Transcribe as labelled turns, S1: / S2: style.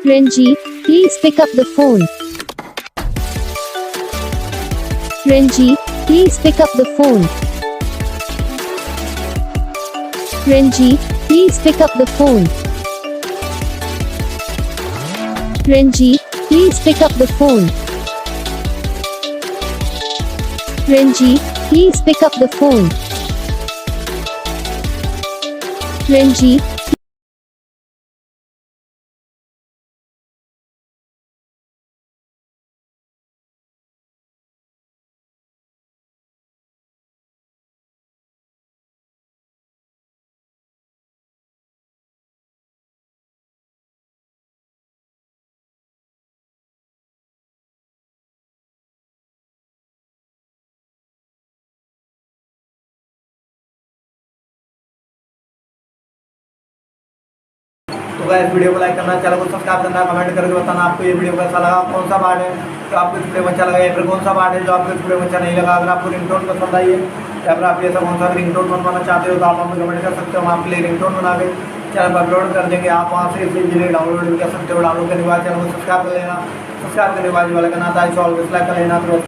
S1: Ranjeet, please pick up the phone. Ranjeet, please pick up the phone. Ranjeet, please pick up the phone. Ranjeet, please pick up the phone. Ranjeet, please pick up the phone. Ranjeet,
S2: तो guys video को like करना, channel को subscribe करना, comment करके बताना आपको ये video कैसा लगा, कौन सा पार्ट है तो आपको इस वीडियो में अच्छा लगा या फिर कौन सा पार्ट है जो आपको इस वीडियो में अच्छा नहीं लगा। अगर आपको रिंगटोन पसंद आई है या फिर आप ऐसा कौन सा रिंगटोन बनवाना चाहते हो तो आप हमें कमेंट कर सकते हो। हम आपके लिए रिंगटोन बना के चैनल पर अपलोड कर देंगे। आप वहाँ से इसे इजीली डाउनलोड भी कर सकते हो। डाउनलोड करने के बाद चैनल को सब्सक्राइब कर लेना, सब्सक्राइब करने के बाद वाले का नाता है ऑलवेज लाइक कर लेना। तो